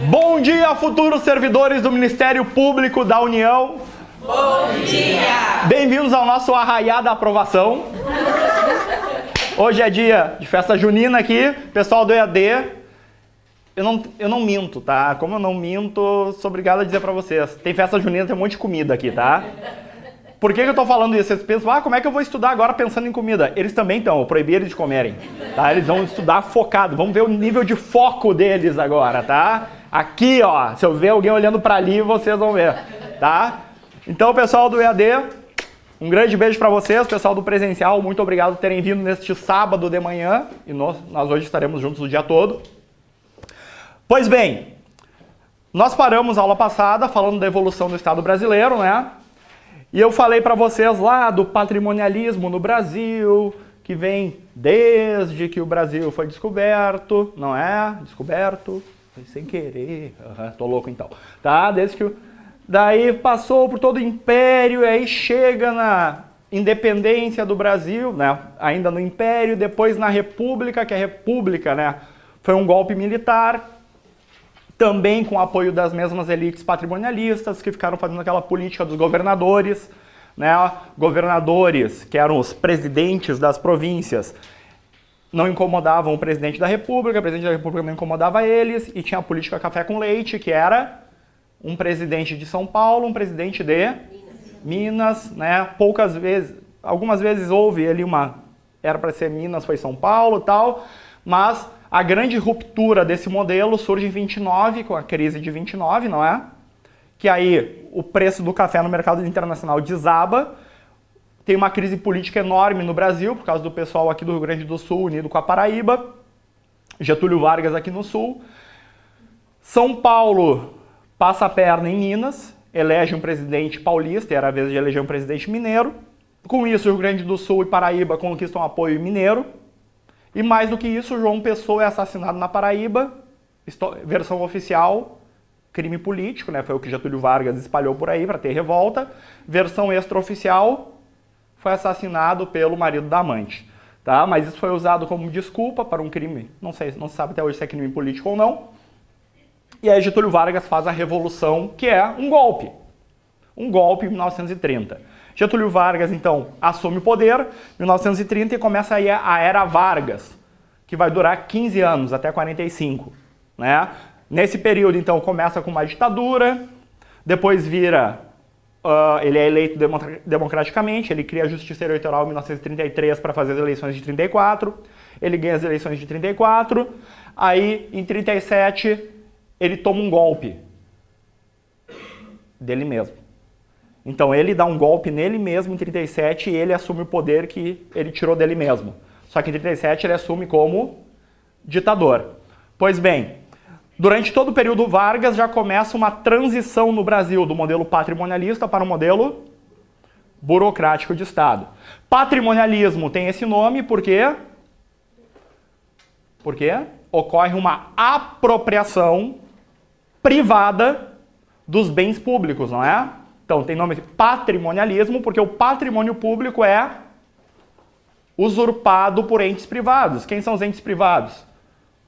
Bom dia, futuros servidores do Ministério Público da União. Bom dia! Bem-vindos ao nosso arraiá da aprovação. Hoje é dia de festa junina aqui, pessoal do EAD. Eu não minto, tá? Como eu não minto, sou obrigado a dizer pra vocês. Tem festa junina, tem um monte de comida aqui, tá? Por que eu tô falando isso? Vocês pensam, como é que eu vou estudar agora pensando em comida? Eles também estão, eu proibi eles de comerem, tá? Eles vão estudar focado, vamos ver o nível de foco deles agora, tá? Aqui, ó, se eu ver alguém olhando pra ali, vocês vão ver, tá? Então, pessoal do EAD, um grande beijo pra vocês, pessoal do presencial, muito obrigado por terem vindo neste sábado de manhã, e nós hoje estaremos juntos o dia todo. Pois bem, nós paramos a aula passada falando da evolução do Estado brasileiro, né? E eu falei para vocês lá do patrimonialismo no Brasil, que vem desde que o Brasil foi descoberto, não é? Descoberto, foi sem querer, tô louco então, tá? Desde que daí passou por todo o Império, e aí chega na independência do Brasil, né? Ainda no Império, depois na República, que a República, né? Foi um golpe militar, também com o apoio das mesmas elites patrimonialistas que ficaram fazendo aquela política dos governadores, né? Governadores, que eram os presidentes das províncias, não incomodavam o presidente da República, o presidente da República não incomodava eles, e tinha a política café com leite, que era um presidente de São Paulo, um presidente de Minas, né? Poucas vezes, algumas vezes houve ali era para ser Minas, foi São Paulo e tal, mas a grande ruptura desse modelo surge em 29, com a crise de 29, não é? Que aí o preço do café no mercado internacional desaba, tem uma crise política enorme no Brasil, por causa do pessoal aqui do Rio Grande do Sul unido com a Paraíba, Getúlio Vargas aqui no Sul. São Paulo passa a perna em Minas, elege um presidente paulista, e era a vez de eleger um presidente mineiro. Com isso, o Rio Grande do Sul e Paraíba conquistam apoio mineiro. E mais do que isso, João Pessoa é assassinado na Paraíba, versão oficial, crime político, né? Foi o que Getúlio Vargas espalhou por aí para ter revolta. Versão extraoficial, foi assassinado pelo marido da amante, tá? Mas isso foi usado como desculpa para um crime, não se sabe até hoje se é crime político ou não. E aí Getúlio Vargas faz a revolução, que é um golpe em 1930. Getúlio Vargas, então, assume o poder em 1930 e começa aí a Era Vargas, que vai durar 15 anos, até 45. Né? Nesse período, então, começa com uma ditadura, depois vira... ele é eleito democraticamente, ele cria a Justiça Eleitoral em 1933 para fazer as eleições de 34, ele ganha as eleições de 34, aí, em 37, ele toma um golpe dele mesmo. Então ele dá um golpe nele mesmo em 37 e ele assume o poder que ele tirou dele mesmo. Só que em 37 ele assume como ditador. Pois bem, durante todo o período Vargas já começa uma transição no Brasil do modelo patrimonialista para o modelo burocrático de Estado. Patrimonialismo tem esse nome porque ocorre uma apropriação privada dos bens públicos, não é? Então, tem nome de patrimonialismo, porque o patrimônio público é usurpado por entes privados. Quem são os entes privados?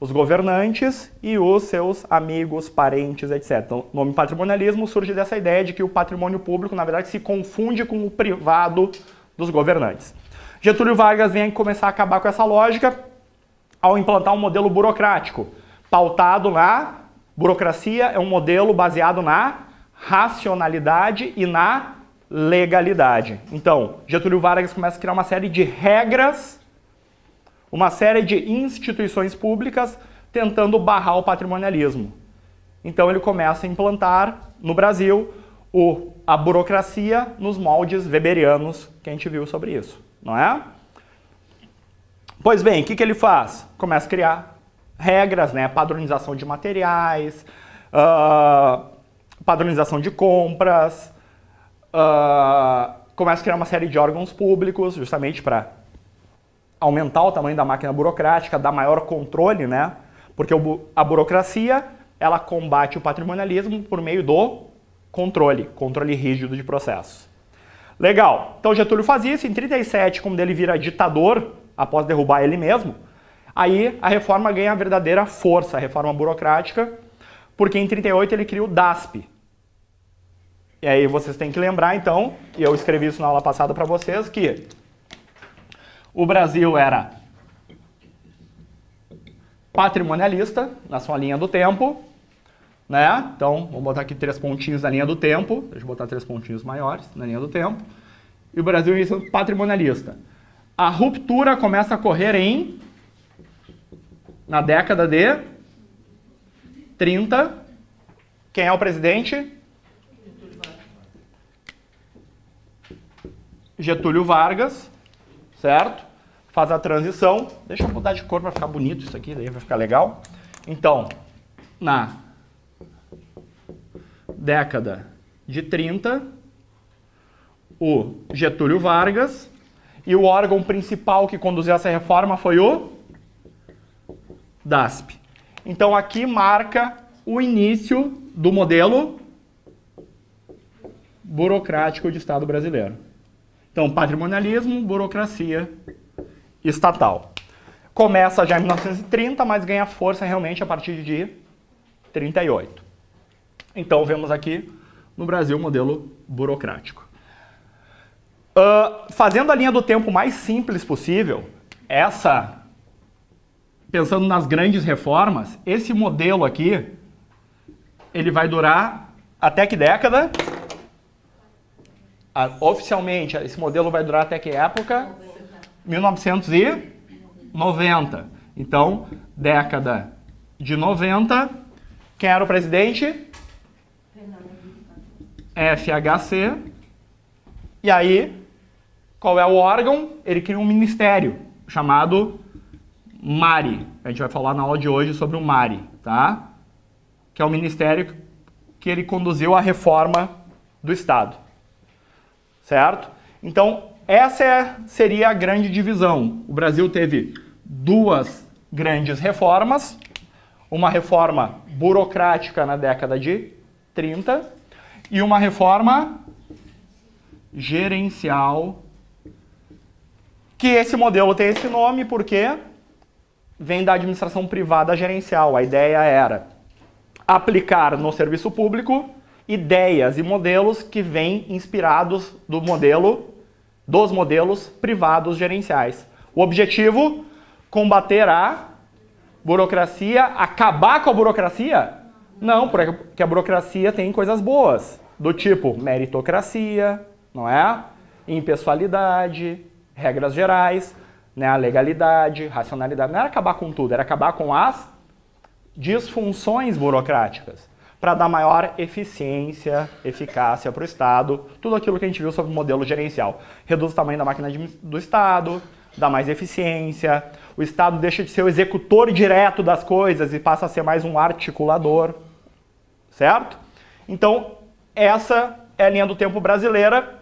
Os governantes e os seus amigos, parentes, etc. Então, o nome patrimonialismo surge dessa ideia de que o patrimônio público, na verdade, se confunde com o privado dos governantes. Getúlio Vargas vem começar a acabar com essa lógica ao implantar um modelo burocrático, pautado na burocracia, é um modelo baseado na racionalidade e na legalidade. Então, Getúlio Vargas começa a criar uma série de regras, uma série de instituições públicas tentando barrar o patrimonialismo. Então ele começa a implantar no Brasil a burocracia nos moldes weberianos que a gente viu sobre isso, não é? Pois bem, o que ele faz? Começa a criar regras, né? Padronização de materiais, padronização de compras, começa a criar uma série de órgãos públicos, justamente para aumentar o tamanho da máquina burocrática, dar maior controle, né? Porque a burocracia, ela combate o patrimonialismo por meio do controle rígido de processos. Legal. Então Getúlio faz isso. Em 37, como ele vira ditador, após derrubar ele mesmo, aí a reforma ganha a verdadeira força, a reforma burocrática, porque em 38 ele cria o DASP. E aí vocês têm que lembrar, então, e eu escrevi isso na aula passada para vocês, que o Brasil era patrimonialista, na sua linha do tempo, né? Então, vamos botar aqui 3 pontinhos na linha do tempo, deixa eu botar 3 pontinhos maiores na linha do tempo, e o Brasil é patrimonialista. A ruptura começa a ocorrer na década de 30. Quem é o presidente? Getúlio Vargas, certo? Faz a transição. Deixa eu mudar de cor para ficar bonito isso aqui, daí vai ficar legal. Então, na década de 30, o Getúlio Vargas, e o órgão principal que conduziu essa reforma foi o DASP. Então aqui marca o início do modelo burocrático de Estado brasileiro. Então, patrimonialismo, burocracia estatal. Começa já em 1930, mas ganha força realmente a partir de 38. Então, vemos aqui no Brasil o modelo burocrático. Fazendo a linha do tempo mais simples possível, pensando nas grandes reformas, esse modelo aqui, ele vai durar até que década? Oficialmente, esse modelo vai durar até que época? 1990. Então, década de 90. Quem era o presidente? FHC. E aí, qual é o órgão? Ele cria um ministério chamado MARI. A gente vai falar na aula de hoje sobre o MARI, tá? Que é o ministério que ele conduziu a reforma do Estado. Certo? Então, essa seria a grande divisão. O Brasil teve 2 grandes reformas. Uma reforma burocrática na década de 30 e uma reforma gerencial, que esse modelo tem esse nome porque vem da administração privada gerencial. A ideia era aplicar no serviço público ideias e modelos que vêm inspirados dos modelos privados gerenciais. O objetivo, combater a burocracia, acabar com a burocracia? Não, porque a burocracia tem coisas boas, do tipo meritocracia, não é? Impessoalidade, regras gerais, né? A legalidade, racionalidade. Não era acabar com tudo, era acabar com as disfunções burocráticas, para dar maior eficiência, eficácia para o Estado, tudo aquilo que a gente viu sobre o modelo gerencial. Reduz o tamanho da máquina do Estado, dá mais eficiência, o Estado deixa de ser o executor direto das coisas e passa a ser mais um articulador, certo? Então, essa é a linha do tempo brasileira,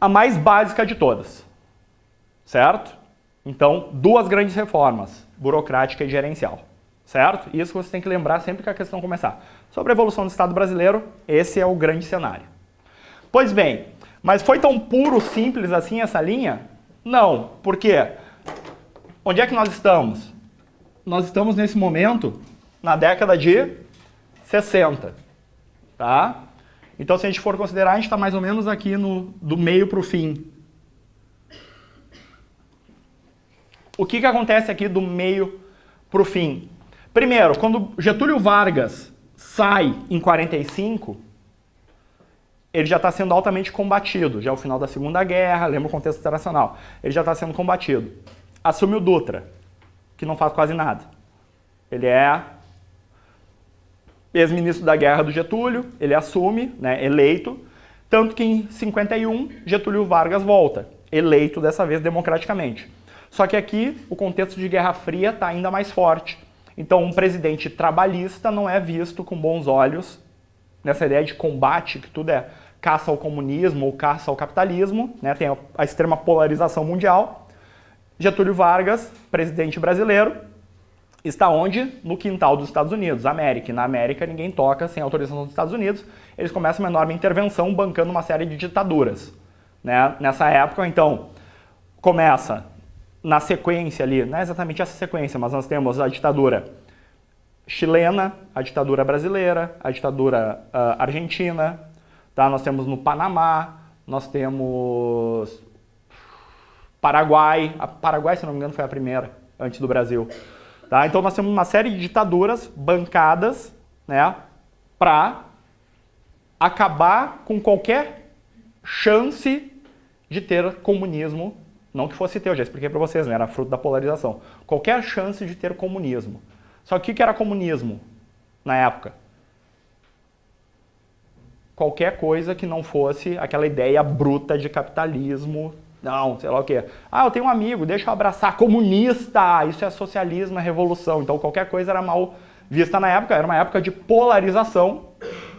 a mais básica de todas, certo? Então, 2 grandes reformas, burocrática e gerencial. Certo? Isso você tem que lembrar sempre que a questão começar. Sobre a evolução do Estado brasileiro, esse é o grande cenário. Pois bem, mas foi tão puro, simples assim essa linha? Não, porque onde é que nós estamos? Nós estamos nesse momento na década de 60, tá? Então se a gente for considerar, a gente está mais ou menos aqui do meio para o fim. O que acontece aqui do meio para o fim? Primeiro, quando Getúlio Vargas sai em 45, ele já está sendo altamente combatido. Já é o final da Segunda Guerra, lembra o contexto internacional. Ele já está sendo combatido. Assume o Dutra, que não faz quase nada. Ele é ex-ministro da guerra do Getúlio, ele assume, né, eleito, tanto que em 51 Getúlio Vargas volta, eleito dessa vez democraticamente. Só que aqui o contexto de Guerra Fria está ainda mais forte. Então um presidente trabalhista não é visto com bons olhos nessa ideia de combate, que tudo é caça ao comunismo ou caça ao capitalismo, né? Tem a extrema polarização mundial. Getúlio Vargas, presidente brasileiro, está onde? No quintal dos Estados Unidos, América. E na América ninguém toca sem autorização dos Estados Unidos. Eles começam uma enorme intervenção bancando uma série de ditaduras, né? Nessa época, então, começa na sequência ali, não é exatamente essa sequência, mas nós temos a ditadura chilena, a ditadura brasileira, a ditadura argentina, tá? Nós temos no Panamá, nós temos Paraguai. A Paraguai, se não me engano, foi a primeira, antes do Brasil. Tá? Então nós temos uma série de ditaduras bancadas, né, para acabar com qualquer chance de ter comunismo. Não que fosse ter, eu já expliquei para vocês, né, era fruto da polarização. Qualquer chance de ter comunismo. Só que o que era comunismo na época? Qualquer coisa que não fosse aquela ideia bruta de capitalismo. Não, sei lá o quê. Ah, eu tenho um amigo, deixa eu abraçar. Comunista! Isso é socialismo, é revolução. Então qualquer coisa era mal vista na época. Era uma época de polarização.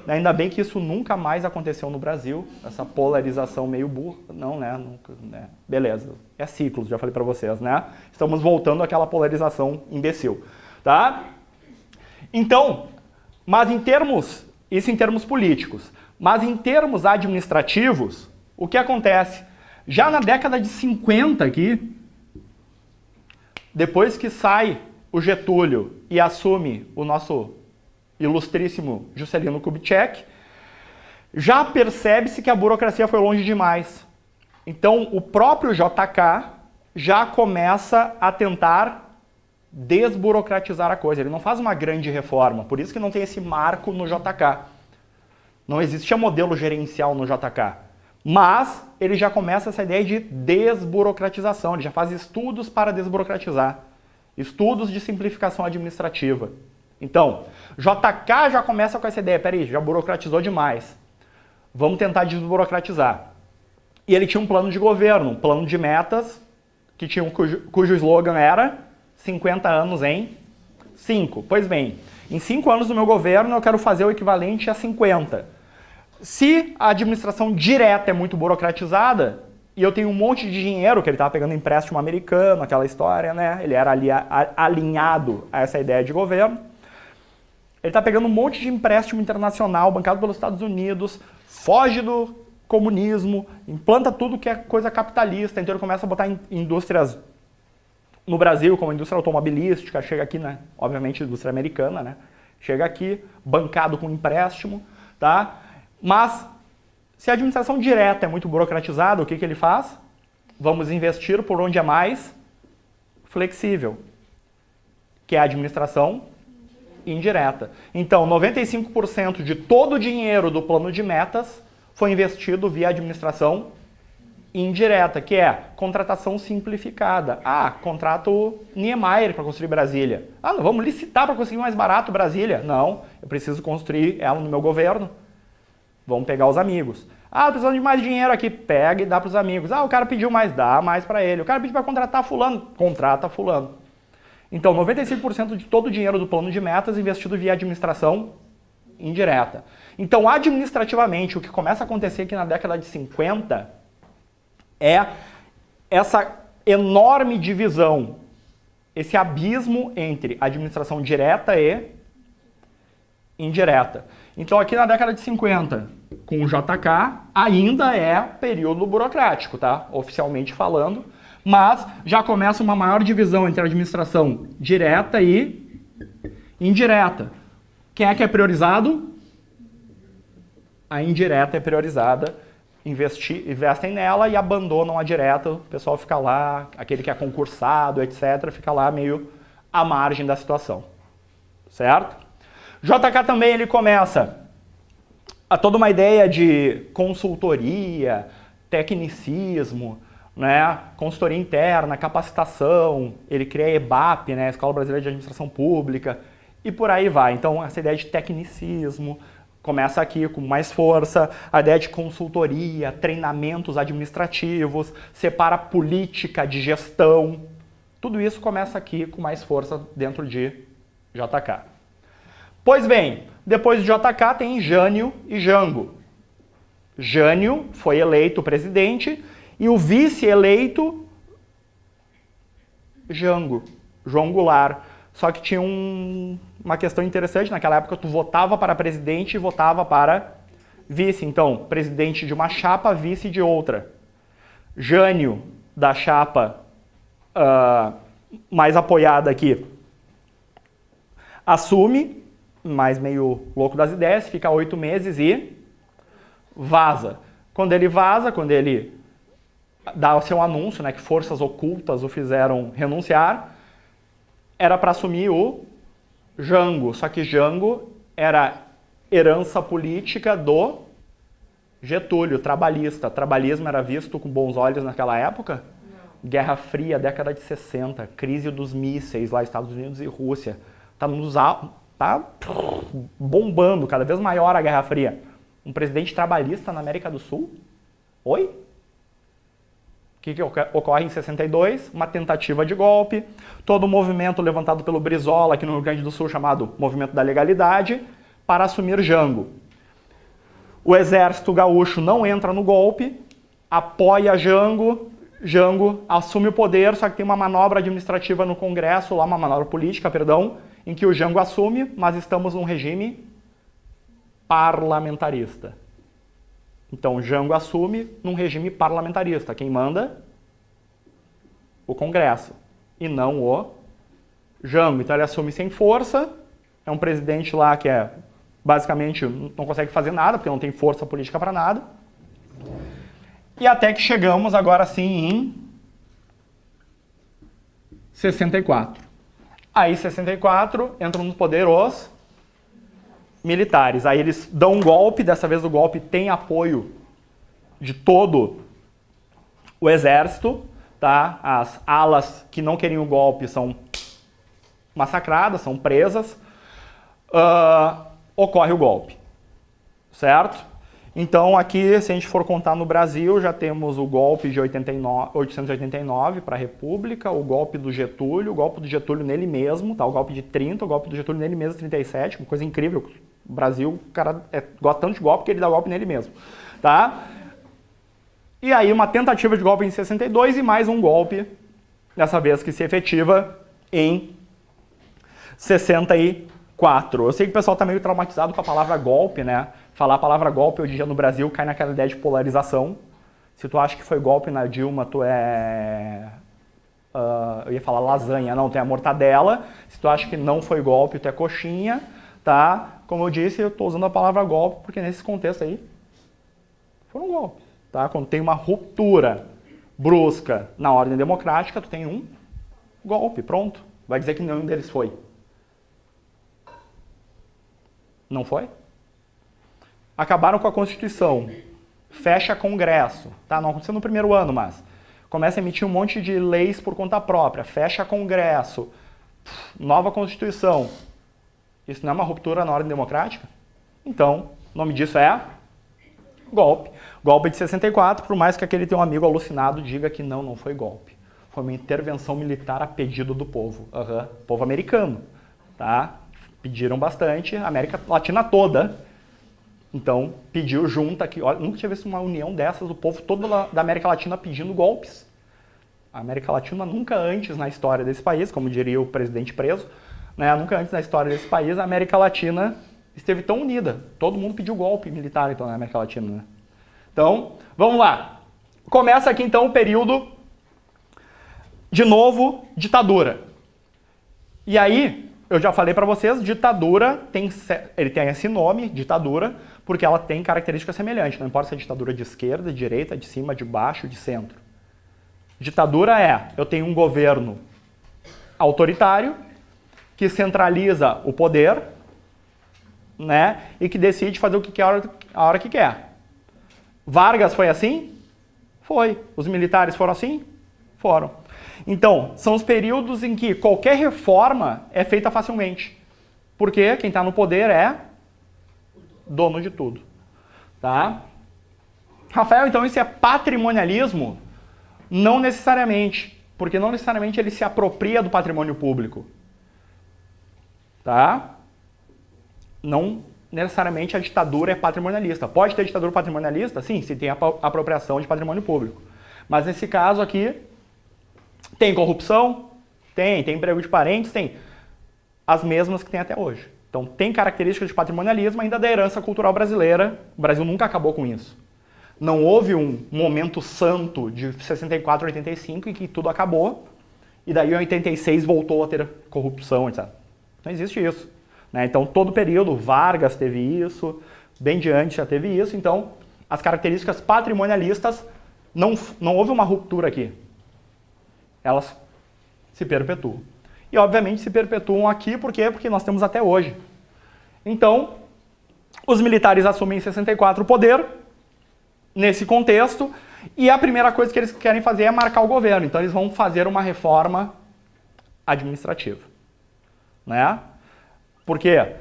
Ainda bem que isso nunca mais aconteceu no Brasil. Essa polarização meio burra. Não, né? Nunca, né? Beleza. É ciclos, já falei pra vocês, né? Estamos voltando àquela polarização imbecil. Tá? Então, mas em termos... Isso em termos políticos. Mas em termos administrativos, o que acontece? Já na década de 50 aqui, depois que sai o Getúlio e assume o nosso ilustríssimo Juscelino Kubitschek, já percebe-se que a burocracia foi longe demais. Então o próprio JK já começa a tentar desburocratizar a coisa. Ele não faz uma grande reforma, por isso que não tem esse marco no JK. Não existia modelo gerencial no JK. Mas ele já começa essa ideia de desburocratização, ele já faz estudos para desburocratizar, estudos de simplificação administrativa. Então, JK já começa com essa ideia, peraí, já burocratizou demais, vamos tentar desburocratizar. E ele tinha um plano de governo, um plano de metas, cujo slogan era 50 anos em 5. Pois bem, em 5 anos do meu governo eu quero fazer o equivalente a 50. Se a administração direta é muito burocratizada, e eu tenho um monte de dinheiro, que ele estava pegando empréstimo americano, aquela história, né? Ele era ali alinhado a essa ideia de governo. Ele está pegando um monte de empréstimo internacional, bancado pelos Estados Unidos, foge do comunismo, implanta tudo que é coisa capitalista, então ele começa a botar indústrias no Brasil, como a indústria automobilística, chega aqui, né? Obviamente, indústria americana, né? Chega aqui, bancado com empréstimo, tá? Mas, se a administração direta é muito burocratizada, o que ele faz? Vamos investir por onde é mais flexível, que é a administração indireta. Então, 95% de todo o dinheiro do plano de metas foi investido via administração indireta, que é contratação simplificada. Ah, contrato Niemeyer para construir Brasília. Ah, não vamos licitar para conseguir mais barato Brasília? Não, eu preciso construir ela no meu governo. Vamos pegar os amigos. Ah, precisando de mais dinheiro aqui, pega e dá para os amigos. Ah, o cara pediu mais, dá mais para ele. O cara pediu para contratar fulano, contrata fulano. Então, 95% de todo o dinheiro do plano de metas é investido via administração indireta. Então, administrativamente, o que começa a acontecer aqui na década de 50 é essa enorme divisão, esse abismo entre administração direta e indireta. Então, aqui na década de 50, com o JK, ainda é período burocrático, tá? Oficialmente falando, mas já começa uma maior divisão entre a administração direta e indireta. Quem é que é priorizado? A indireta é priorizada, investem nela e abandonam a direta, o pessoal fica lá, aquele que é concursado, etc., fica lá meio à margem da situação, certo? JK também ele começa a toda uma ideia de consultoria, tecnicismo, né? Consultoria interna, capacitação, ele cria a EBAP, né? Escola Brasileira de Administração Pública, e por aí vai. Então essa ideia de tecnicismo começa aqui com mais força, a ideia de consultoria, treinamentos administrativos, separa política de gestão, tudo isso começa aqui com mais força dentro de JK. Pois bem, depois de JK tem Jânio e Jango. Jânio foi eleito presidente e o vice eleito Jango, João Goulart. Só que tinha uma questão interessante, naquela época tu votava para presidente e votava para vice. Então, presidente de uma chapa, vice de outra. Jânio, da chapa mais apoiada aqui, assume, mas meio louco das ideias, fica 8 meses e vaza. Quando ele vaza, quando ele dá o seu anúncio, né, que forças ocultas o fizeram renunciar, era para assumir o Jango. Só que Jango era herança política do Getúlio, trabalhista. Trabalhismo era visto com bons olhos naquela época? Não. Guerra Fria, década de 60, crise dos mísseis lá, Estados Unidos e Rússia. Tá bombando, cada vez maior a Guerra Fria. Um presidente trabalhista na América do Sul? Oi? O que ocorre em 62? Uma tentativa de golpe, todo o movimento levantado pelo Brizola aqui no Rio Grande do Sul, chamado Movimento da Legalidade, para assumir Jango. O exército gaúcho não entra no golpe, apoia Jango, Jango assume o poder, só que tem uma manobra administrativa no Congresso, lá uma manobra política, perdão, em que o Jango assume, mas estamos num regime parlamentarista. Então, Jango assume num regime parlamentarista. Quem manda? O Congresso, e não o Jango. Então, ele assume sem força, é um presidente lá que basicamente não consegue fazer nada, porque não tem força política para nada. E até que chegamos agora sim em 64. Aí, 64, entram no poder os militares. Aí eles dão um golpe, dessa vez o golpe tem apoio de todo o exército, tá? As alas que não queriam o golpe são massacradas, são presas. Ocorre o golpe, certo? Então aqui, se a gente for contar no Brasil, já temos o golpe de 889 para a República, o golpe do Getúlio nele mesmo, tá? O golpe de 30, o golpe do Getúlio nele mesmo, 37, uma coisa incrível. O Brasil, o cara gosta tanto de golpe que ele dá golpe nele mesmo, tá? E aí uma tentativa de golpe em 62 e mais um golpe, dessa vez que se efetiva em 64. Eu sei que o pessoal tá meio traumatizado com a palavra golpe, né? Falar a palavra golpe hoje em dia no Brasil cai naquela ideia de polarização. Se tu acha que foi golpe na Dilma, tu eu ia falar lasanha, não, tu é a mortadela. Se tu acha que não foi golpe, tu é coxinha, tá? Como eu disse, eu tô usando a palavra golpe porque nesse contexto aí foram golpes, tá? Quando tem uma ruptura brusca na ordem democrática, tu tem um golpe, pronto. Vai dizer que nenhum deles foi. Não foi? Acabaram com a Constituição, fecha Congresso, tá? Não aconteceu no primeiro ano, mas começa a emitir um monte de leis por conta própria, fecha Congresso, nova Constituição. Isso não é uma ruptura na ordem democrática? Então, o nome disso é golpe. Golpe de 64, por mais que aquele teu amigo alucinado diga que não foi golpe. Foi uma intervenção militar a pedido do povo, povo americano, tá? Pediram bastante, a América Latina toda. Então, pediu junto aqui. Olha, nunca tinha visto uma união dessas, do povo todo da América Latina pedindo golpes. A América Latina nunca antes na história desse país, como diria o presidente preso, né, nunca antes na história desse país, a América Latina esteve tão unida. Todo mundo pediu golpe militar, então, na América Latina. Né? Então, vamos lá. Começa aqui, então, o período, de novo, ditadura. E aí, eu já falei para vocês, ditadura, ele tem esse nome, ditadura, porque ela tem características semelhantes. Não importa se é ditadura de esquerda, de direita, de cima, de baixo, de centro. Ditadura eu tenho um governo autoritário, que centraliza o poder, né, e que decide fazer o que quer a hora que quer. Vargas foi assim? Foi. Os militares foram assim? Foram. Então, são os períodos em que qualquer reforma é feita facilmente. Porque quem está no poder é dono de tudo. Tá? Rafael, então isso é patrimonialismo? Não necessariamente. Porque não necessariamente ele se apropria do patrimônio público. Tá? Não necessariamente a ditadura é patrimonialista. Pode ter ditadura patrimonialista? Sim, se tem apropriação de patrimônio público. Mas nesse caso aqui, tem corrupção? Tem emprego de parentes? Tem. as mesmas que tem até hoje. Então tem características de patrimonialismo ainda da herança cultural brasileira. O Brasil nunca acabou com isso. Não houve um momento santo de 64 a 85 em que tudo acabou, e daí em 86 voltou a ter corrupção, etc. Não existe isso. Né? Então todo o período, Vargas teve isso, bem diante já teve isso, então as características patrimonialistas, não houve uma ruptura aqui. Elas se perpetuam. E obviamente se perpetuam aqui, por quê? Porque nós temos até hoje. Então, os militares assumem em 64 o poder, nesse contexto, e a primeira coisa que eles querem fazer é marcar o governo. Então eles vão fazer uma reforma administrativa. Né? Porque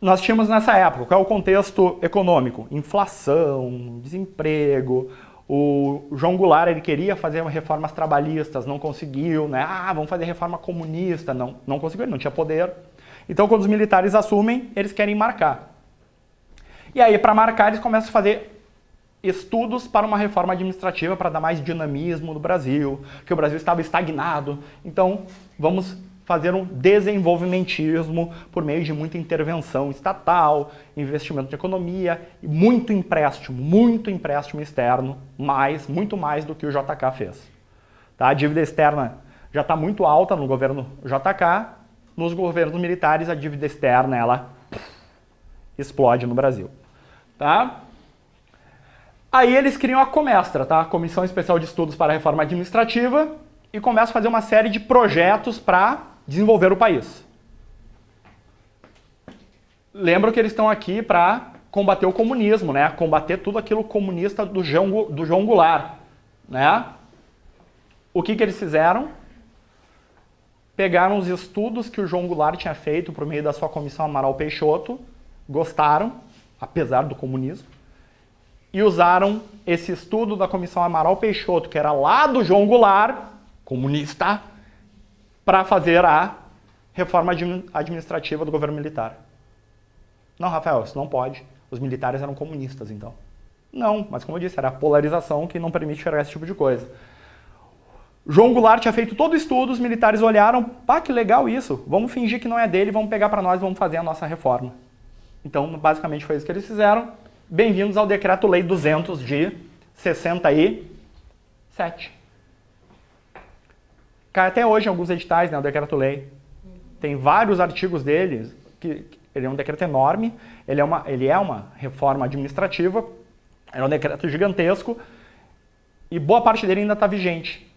nós tínhamos nessa época, qual é o contexto econômico? Inflação, desemprego. O João Goulart ele queria fazer reformas trabalhistas, não conseguiu, né? Vamos fazer reforma comunista, não conseguiu, ele não tinha poder. Então quando os militares assumem, eles querem marcar. E aí para marcar eles começam a fazer estudos para uma reforma administrativa para dar mais dinamismo no Brasil, que o Brasil estava estagnado. Então, vamos fazer um desenvolvimentismo por meio de muita intervenção estatal, investimento de economia e muito empréstimo externo, muito mais do que o JK fez. Tá? A dívida externa já está muito alta no governo JK, nos governos militares a dívida externa ela explode no Brasil. Tá? Aí eles criam a Comestra, tá? Comissão Especial de Estudos para a Reforma Administrativa, e começam a fazer uma série de projetos para desenvolver o país. Lembro que eles estão aqui para combater o comunismo, né? Combater tudo aquilo comunista do João Goulart, né? O que eles fizeram? Pegaram os estudos que o João Goulart tinha feito por meio da sua comissão Amaral Peixoto, gostaram, apesar do comunismo, e usaram esse estudo da Comissão Amaral Peixoto, que era lá do João Goulart, comunista, para fazer a reforma administrativa do governo militar. Não, Rafael, isso não pode. Os militares eram comunistas, então. Não, mas como eu disse, era a polarização que não permite enxergar esse tipo de coisa. João Goulart tinha feito todo o estudo, os militares olharam, que legal isso, vamos fingir que não é dele, vamos pegar para nós, vamos fazer a nossa reforma. Então, basicamente foi isso que eles fizeram. Bem-vindos ao Decreto-Lei 200 de 67. Cai até hoje em alguns editais, né, o Decreto-Lei. Tem vários artigos dele, que ele é um decreto enorme, ele é uma reforma administrativa, é um decreto gigantesco, e boa parte dele ainda está vigente.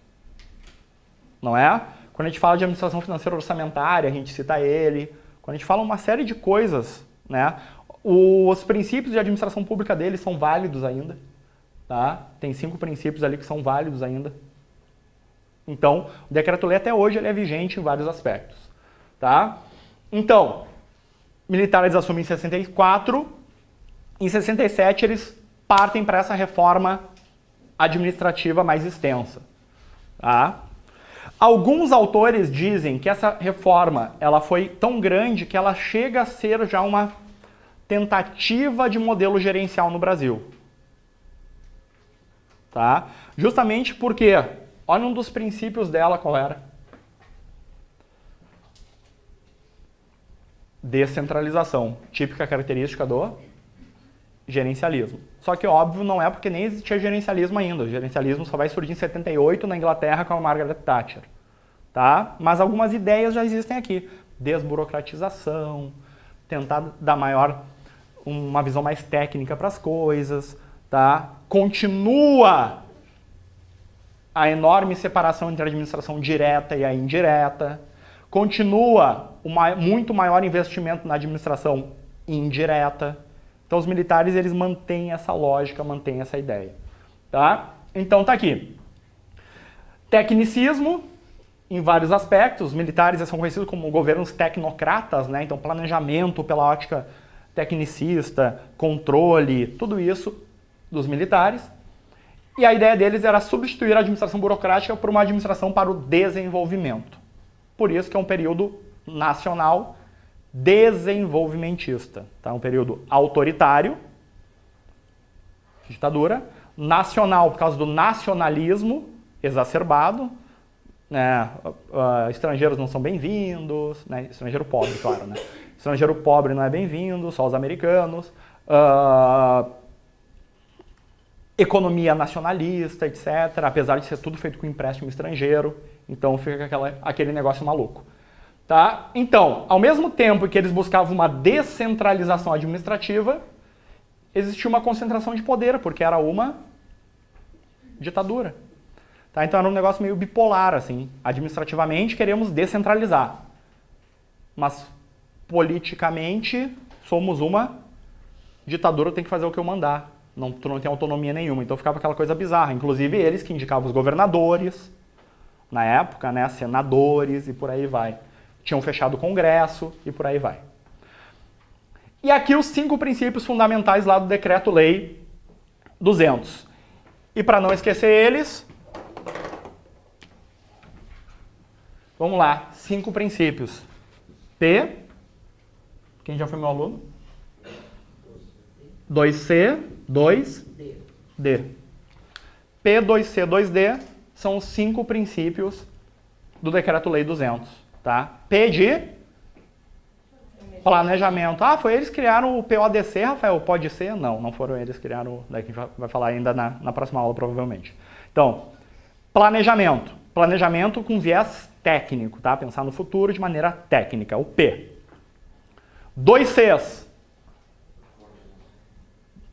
Não é? Quando a gente fala de administração financeira orçamentária, a gente cita ele. Quando a gente fala uma série de coisas, né? Os princípios de administração pública dele são válidos ainda. Tá? Tem 5 princípios ali que são válidos ainda. Então, o Decreto-Lei até hoje ele é vigente em vários aspectos. Tá? Então, militares assumem em 64. Em 67, eles partem para essa reforma administrativa mais extensa. Tá? Alguns autores dizem que essa reforma ela foi tão grande que ela chega a ser já uma tentativa de modelo gerencial no Brasil. Tá? Justamente porque, olha um dos princípios dela qual era. Descentralização, típica característica do gerencialismo. Só que, óbvio, não é porque nem existia gerencialismo ainda. O gerencialismo só vai surgir em 78 na Inglaterra com a Margaret Thatcher. Tá? Mas algumas ideias já existem aqui. Desburocratização, tentar dar uma visão mais técnica para as coisas. Tá? Continua a enorme separação entre a administração direta e a indireta. Continua o muito maior investimento na administração indireta. Então os militares eles mantêm essa lógica, mantêm essa ideia. Tá? Então tá aqui. Tecnicismo, em vários aspectos. Os militares são conhecidos como governos tecnocratas, né? Então planejamento pela ótica tecnicista, controle, tudo isso dos militares. E a ideia deles era substituir a administração burocrática por uma administração para o desenvolvimento. Por isso que é um período nacional desenvolvimentista. Tá? Um período autoritário, ditadura, nacional por causa do nacionalismo exacerbado, né? Estrangeiros não são bem-vindos, né? Estrangeiro pobre, claro, né? Estrangeiro pobre não é bem-vindo, só os americanos. Economia nacionalista, etc., apesar de ser tudo feito com empréstimo estrangeiro, então fica aquele negócio maluco. Tá? Então, ao mesmo tempo que eles buscavam uma descentralização administrativa, existia uma concentração de poder, porque era uma ditadura. Tá? Então era um negócio meio bipolar, assim. Administrativamente queremos descentralizar, mas politicamente somos uma ditadura, tem que fazer o que eu mandar. Tu não tem autonomia nenhuma, então ficava aquela coisa bizarra. Inclusive eles que indicavam os governadores, na época, né, senadores e por aí vai. Tinham fechado o Congresso e por aí vai. E aqui os 5 princípios fundamentais lá do Decreto-Lei 200. E para não esquecer eles, vamos lá, 5 princípios. P, quem já foi meu aluno? 2C, 2D. P, 2C, 2D são os 5 princípios do Decreto-Lei 200. Tá? P de planejamento. Ah, foi eles que criaram o PODC, Rafael? Pode ser? Não, não foram eles que criaram. Daí que a gente vai falar ainda na próxima aula, provavelmente. Então, planejamento. Planejamento com viés técnico, tá? Pensar no futuro de maneira técnica, o P. 2 Cs.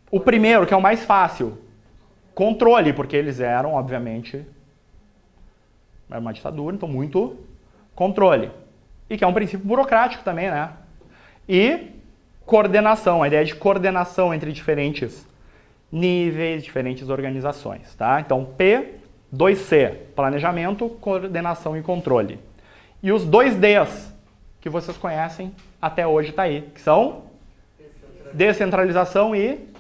O primeiro, que é o mais fácil, controle, porque eles eram, obviamente, era uma ditadura, então muito controle. E que é um princípio burocrático também, né? E coordenação, a ideia de coordenação entre diferentes níveis, diferentes organizações, tá? Então, P, 2C, planejamento, coordenação e controle. E os 2 Ds, que vocês conhecem, até hoje tá aí, que são descentralização e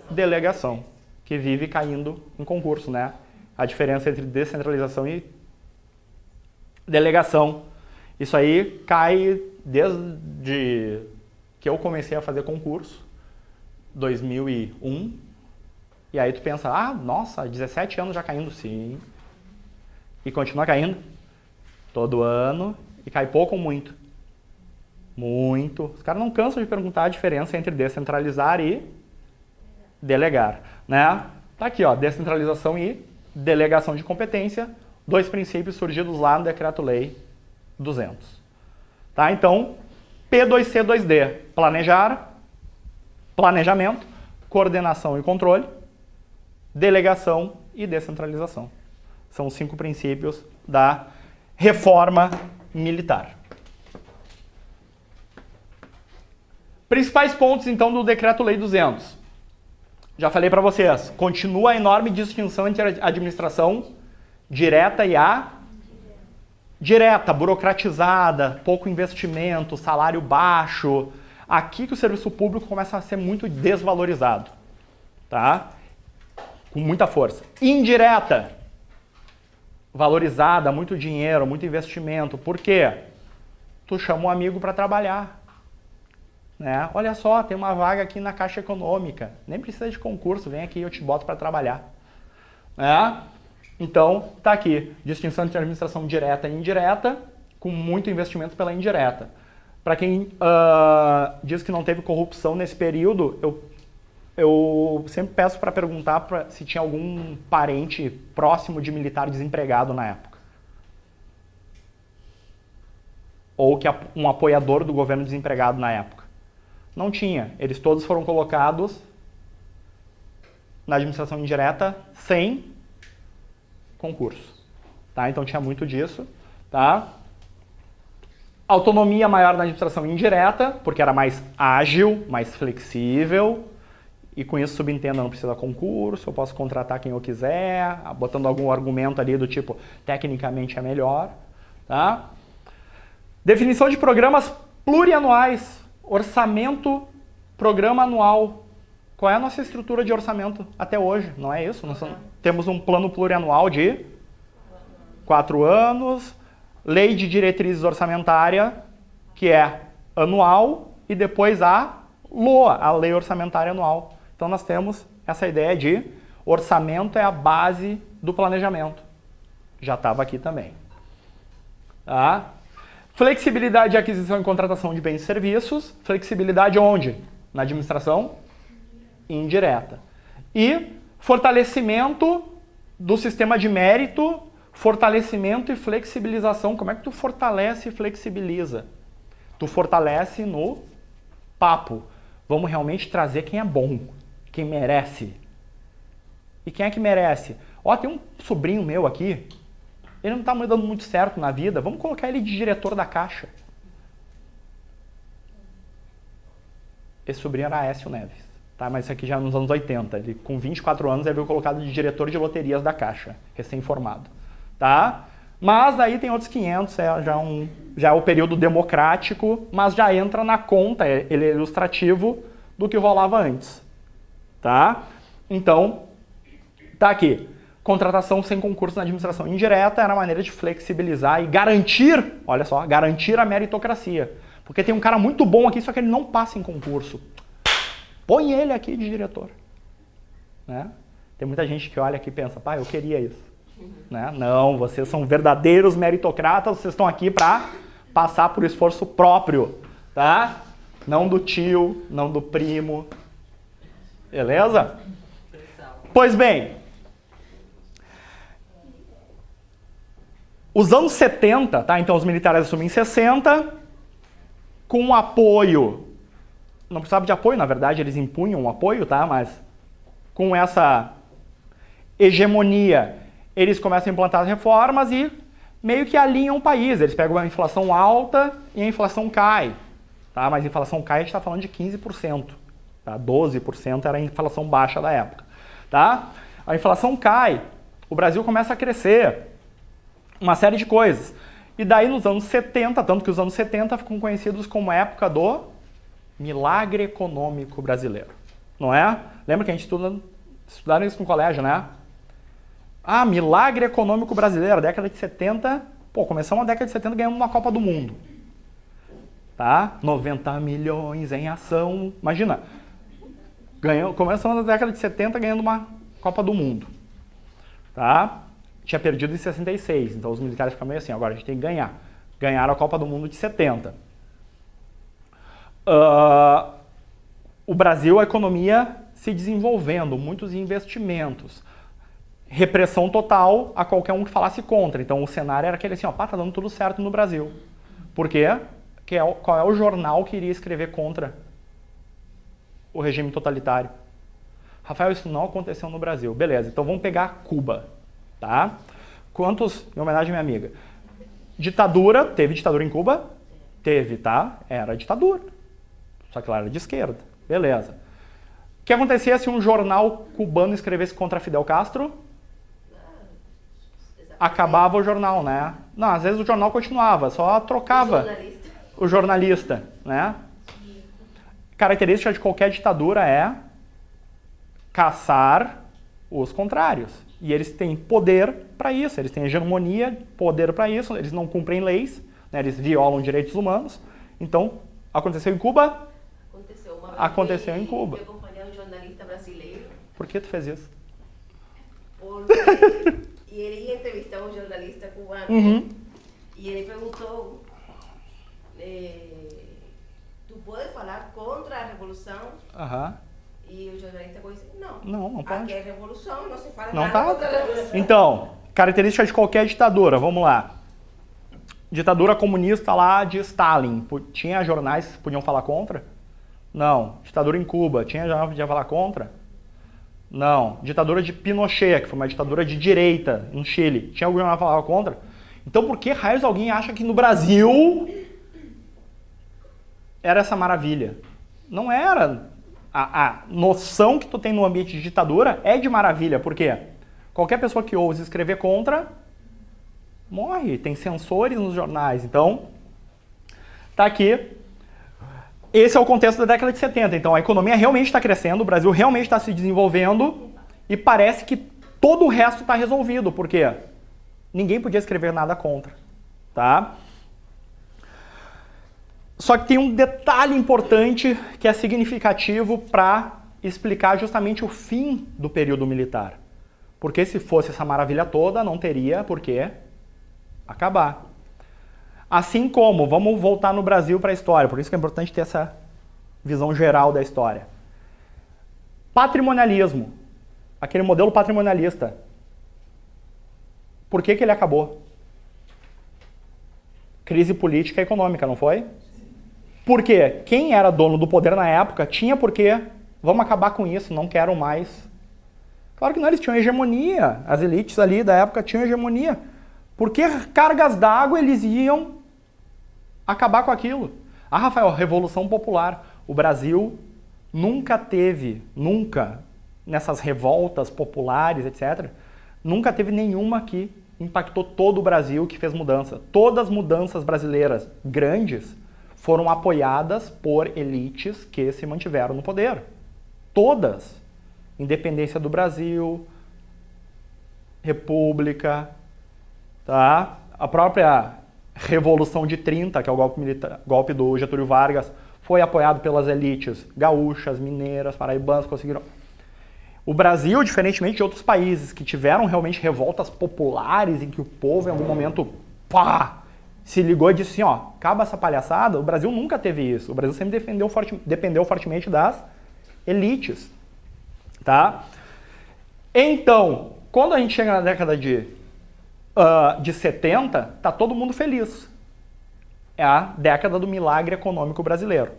delegação, que vive caindo em concurso, né? A diferença entre descentralização e delegação. Isso aí cai desde que eu comecei a fazer concurso, 2001. E aí tu pensa, ah, nossa, 17 anos já caindo, sim. E continua caindo todo ano. E cai pouco ou muito? Muito. Os caras não cansam de perguntar a diferença entre descentralizar e delegar, né? Tá aqui, ó, descentralização e delegação de competência, 2 princípios surgidos lá no Decreto-Lei 200. Tá? Então, P2C, 2D, planejar, planejamento, coordenação e controle, delegação e descentralização. São os 5 princípios da reforma militar. Principais pontos, então, do Decreto-Lei 200. Já falei para vocês, continua a enorme distinção entre a administração direta e a direta, burocratizada, pouco investimento, salário baixo. Aqui que o serviço público começa a ser muito desvalorizado, tá? Com muita força. Indireta, valorizada, muito dinheiro, muito investimento. Por quê? Tu chama um amigo para trabalhar. Né? Olha só, tem uma vaga aqui na Caixa Econômica. Nem precisa de concurso, vem aqui e eu te boto para trabalhar. Né? Então, tá aqui. Distinção entre administração direta e indireta, com muito investimento pela indireta. Para quem diz que não teve corrupção nesse período, eu sempre peço para perguntar se tinha algum parente próximo de militar desempregado na época. Ou que um apoiador do governo desempregado na época. Não tinha. Eles todos foram colocados na administração indireta sem concurso. Tá? Então tinha muito disso. Tá? Autonomia maior na administração indireta, porque era mais ágil, mais flexível. E com isso subentenda, não precisa concurso, eu posso contratar quem eu quiser, botando algum argumento ali do tipo, tecnicamente é melhor. Tá? Definição de programas plurianuais. Orçamento, programa anual. Qual é a nossa estrutura de orçamento até hoje? Não é isso? Nós temos um plano plurianual de 4 anos, lei de diretrizes orçamentária, que é anual, e depois a LOA, a lei orçamentária anual. Então nós temos essa ideia de orçamento é a base do planejamento. Já estava aqui também. Tá? Flexibilidade de aquisição e contratação de bens e serviços. Flexibilidade onde? Na administração indireta. E fortalecimento do sistema de mérito, fortalecimento e flexibilização. Como é que tu fortalece e flexibiliza? Tu fortalece no papo. Vamos realmente trazer quem é bom, quem merece. E quem é que merece? Ó, tem um sobrinho meu aqui, ele não está me dando muito certo na vida, vamos colocar ele de diretor da Caixa. Esse sobrinho era Aécio Neves, tá? Mas isso aqui já nos anos 80. Ele, com 24 anos, ele veio colocado de diretor de loterias da Caixa, recém-formado. Tá? Mas aí tem outros 500, já é o período democrático, mas já entra na conta, ele é ilustrativo do que rolava antes. Tá? Então, tá aqui. Contratação sem concurso na administração indireta era a maneira de flexibilizar e garantir, olha só, garantir a meritocracia. Porque tem um cara muito bom aqui, só que ele não passa em concurso. Põe ele aqui de diretor. Né? Tem muita gente que olha aqui e pensa, pai, eu queria isso. Né? Não, vocês são verdadeiros meritocratas, vocês estão aqui para passar por esforço próprio. Tá? Não do tio, não do primo. Beleza? Pois bem, os anos 70, tá? Então os militares assumem em 60, com apoio, não precisava de apoio, na verdade, eles impunham um apoio, tá? Mas com essa hegemonia, eles começam a implantar as reformas e meio que alinham o país. Eles pegam a inflação alta e a inflação cai, tá? Mas a inflação cai, a gente está falando de 15%, tá? 12% era a inflação baixa da época, tá? A inflação cai, o Brasil começa a crescer, uma série de coisas. E daí nos anos 70, tanto que os anos 70 ficam conhecidos como a época do milagre econômico brasileiro. Não é? Lembra que a gente estudaram isso no colégio, né? Ah, milagre econômico brasileiro, década de 70. Pô, começamos a década de 70 ganhando uma Copa do Mundo. Tá? 90 milhões em ação. Imagina, começamos na década de 70 ganhando uma Copa do Mundo. Tá? Tinha perdido em 66, então os militares ficam meio assim, agora a gente tem que ganhar. Ganharam a Copa do Mundo de 70. O Brasil, a economia se desenvolvendo, muitos investimentos. Repressão total a qualquer um que falasse contra. Então o cenário era aquele assim, ó, pá, tá dando tudo certo no Brasil. Por quê? Qual é o jornal que iria escrever contra o regime totalitário? Rafael, isso não aconteceu no Brasil. Beleza, então vamos pegar Cuba. Tá? Quantos, em homenagem à minha amiga? Ditadura, teve ditadura em Cuba? Teve, tá? Era ditadura. Só que ela era de esquerda. Beleza. O que acontecia se um jornal cubano escrevesse contra Fidel Castro? Acabava o jornal, né? Não, às vezes o jornal continuava, só trocava o jornalista, né? Característica de qualquer ditadura é caçar os contrários. E eles têm poder para isso, eles têm hegemonia, poder para isso, eles não cumprem leis, né, eles violam direitos humanos. Então, aconteceu em Cuba? Aconteceu uma vez. Aconteceu em Cuba. Eu acompanhei um jornalista brasileiro. Por que tu fez isso? Porque e ele ia entrevistar um jornalista cubano. Uhum. E ele perguntou, tu pode falar contra a revolução? Aham. E o jornalista disse, não. Não pode. Aqui é revolução, não se fala Não nada tá? contra a revolução. Então, característica de qualquer ditadura, vamos lá. Ditadura comunista lá de Stalin, tinha jornais que podiam falar contra? Não. Ditadura em Cuba, tinha jornal que podia falar contra? Não. Ditadura de Pinochet, que foi uma ditadura de direita no Chile, tinha algum jornal que falava contra? Então por que raios alguém acha que no Brasil era essa maravilha? Não era. A noção que tu tem no ambiente de ditadura é de maravilha, por quê? Qualquer pessoa que ouse escrever contra, morre, tem censores nos jornais. Então, tá aqui. Esse é o contexto da década de 70. Então, a economia realmente está crescendo, o Brasil realmente está se desenvolvendo e parece que todo o resto está resolvido, porque ninguém podia escrever nada contra, tá? Só que tem um detalhe importante que é significativo para explicar justamente o fim do período militar. Porque se fosse essa maravilha toda, não teria por que acabar. Assim como, vamos voltar no Brasil para a história, por isso que é importante ter essa visão geral da história. Patrimonialismo, aquele modelo patrimonialista, por que ele acabou? Crise política e econômica, não foi? Porque quem era dono do poder na época tinha porquê, vamos acabar com isso, não quero mais. Claro que não, eles tinham hegemonia, as elites ali da época tinham hegemonia. Por que cargas d'água eles iam acabar com aquilo? Ah, Rafael, Revolução Popular. O Brasil nunca teve, nessas revoltas populares, etc., nunca teve nenhuma que impactou todo o Brasil, que fez mudança. Todas as mudanças brasileiras grandes foram apoiadas por elites que se mantiveram no poder. Todas. Independência do Brasil, República, tá? A própria Revolução de 30, que é o golpe do Getúlio Vargas, foi apoiado pelas elites gaúchas, mineiras, paraibanas, conseguiram. O Brasil, diferentemente de outros países que tiveram realmente revoltas populares em que o povo em algum momento se ligou e disse assim, ó, acaba essa palhaçada, o Brasil nunca teve isso. O Brasil sempre dependeu fortemente das elites. Tá? Então, quando a gente chega na década de 70, tá todo mundo feliz. É a década do milagre econômico brasileiro.